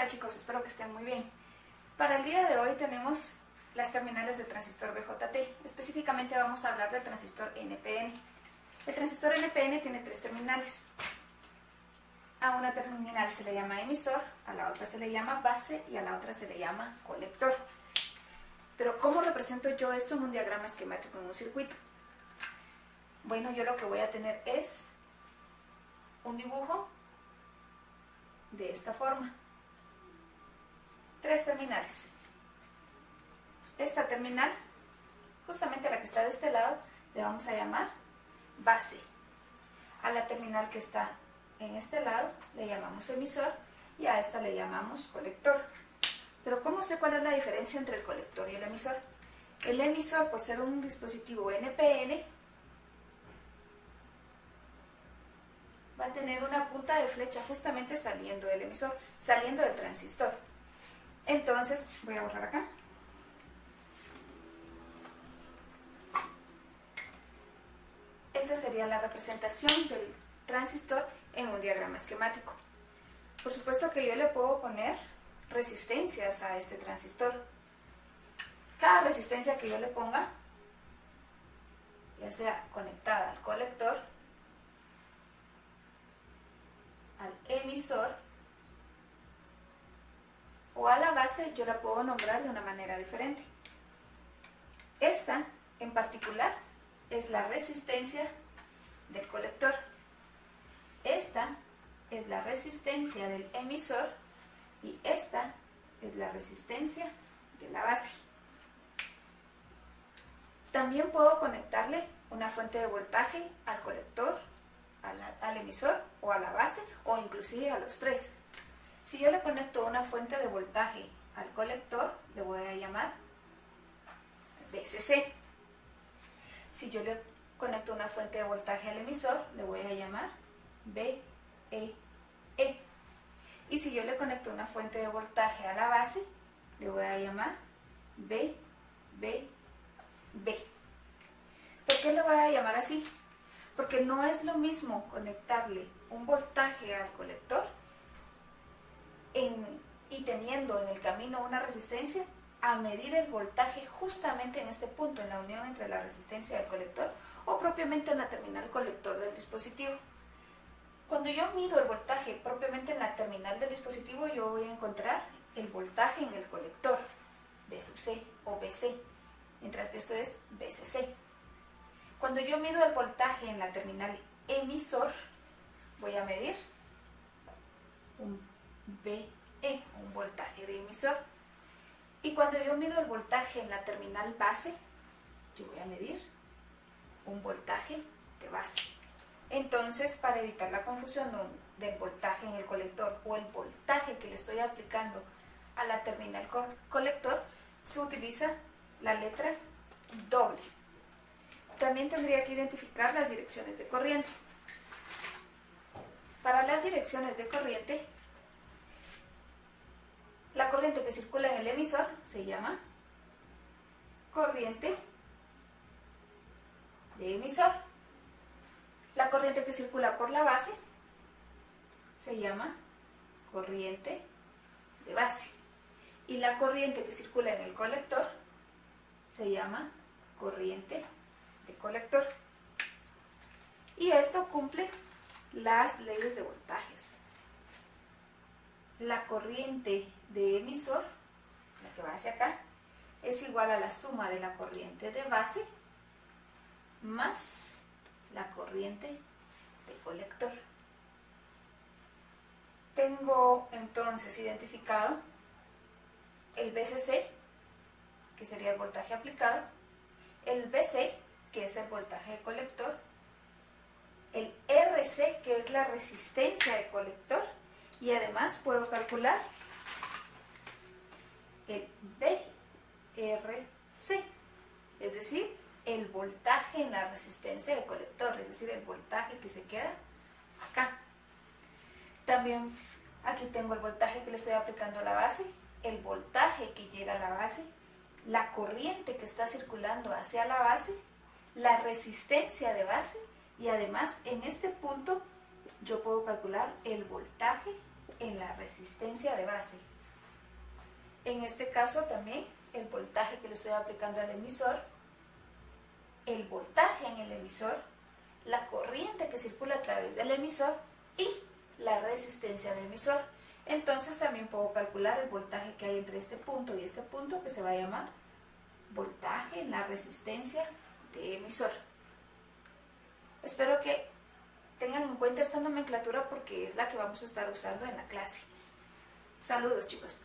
chicos, espero que estén muy bien. Para el día de hoy tenemos las terminales del transistor BJT. Específicamente vamos a hablar del transistor NPN. El transistor NPN tiene tres terminales. A una terminal se le llama emisor, a la otra se le llama base y a la otra se le llama colector. Pero ¿cómo represento yo esto en un diagrama esquemático en un circuito? Bueno, yo lo que voy a tener es un dibujo de esta forma. Tres terminales. Esta terminal, justamente la que está de este lado, le vamos a llamar base. A la terminal que está en este lado le llamamos emisor y a esta le llamamos colector. Pero ¿cómo sé cuál es la diferencia entre el colector y el emisor? El emisor, por ser un dispositivo NPN, va a tener una punta de flecha justamente saliendo del emisor, saliendo del transistor. Entonces, voy a borrar acá. Esta sería la representación del transistor en un diagrama esquemático. Por supuesto que yo le puedo poner resistencias a este transistor. Cada resistencia que yo le ponga, ya sea conectada al colector, al emisor o a la base, yo la puedo nombrar de una manera diferente. Esta en particular es la resistencia del colector. Esta es la resistencia del emisor y esta es la resistencia de la base. También puedo conectarle una fuente de voltaje al colector, al emisor o a la base o inclusive a los tres. Si yo le conecto una fuente de voltaje al colector, le voy a llamar VCC. Si yo le conecto una fuente de voltaje al emisor, le voy a llamar VEE. Y si yo le conecto una fuente de voltaje a la base, le voy a llamar VBB. ¿Por qué le voy a llamar así? Porque no es lo mismo conectarle un voltaje al colector y teniendo en el camino una resistencia, a medir el voltaje justamente en este punto, en la unión entre la resistencia del colector o propiamente en la terminal colector del dispositivo. Cuando yo mido el voltaje propiamente en la terminal del dispositivo, yo voy a encontrar el voltaje en el colector, V sub C o VC, mientras que esto es VCC. Cuando yo mido el voltaje en la terminal emisor, voy a medir un VE, un voltaje de emisor. Y cuando yo mido el voltaje en la terminal base, yo voy a medir un voltaje de base. Entonces, para evitar la confusión del voltaje en el colector o el voltaje que le estoy aplicando a la terminal colector, se utiliza la letra doble. También tendría que identificar las direcciones de corriente. Para las direcciones de corriente, la corriente que circula en el emisor se llama corriente de emisor. La corriente que circula por la base se llama corriente de base. Y la corriente que circula en el colector se llama corriente de colector. Y esto cumple las leyes de voltajes. La corriente de emisor, la que va hacia acá, es igual a la suma de la corriente de base más la corriente de colector. Tengo entonces identificado el VCC, que sería el voltaje aplicado, el VC, que es el voltaje de colector, el RC, que es la resistencia de colector, y además puedo calcular el VRC, es decir, el voltaje en la resistencia de colector, es decir, el voltaje que se queda acá. También aquí tengo el voltaje que le estoy aplicando a la base, el voltaje que llega a la base, la corriente que está circulando hacia la base, la resistencia de base y además en este punto yo puedo calcular el voltaje en la resistencia de base. En este caso también el voltaje que le estoy aplicando al emisor, el voltaje en el emisor, la corriente que circula a través del emisor y la resistencia del emisor. Entonces también puedo calcular el voltaje que hay entre este punto y este punto, que se va a llamar voltaje en la resistencia de emisor. Espero que tengan en cuenta esta nomenclatura porque es la que vamos a estar usando en la clase. Saludos, chicos.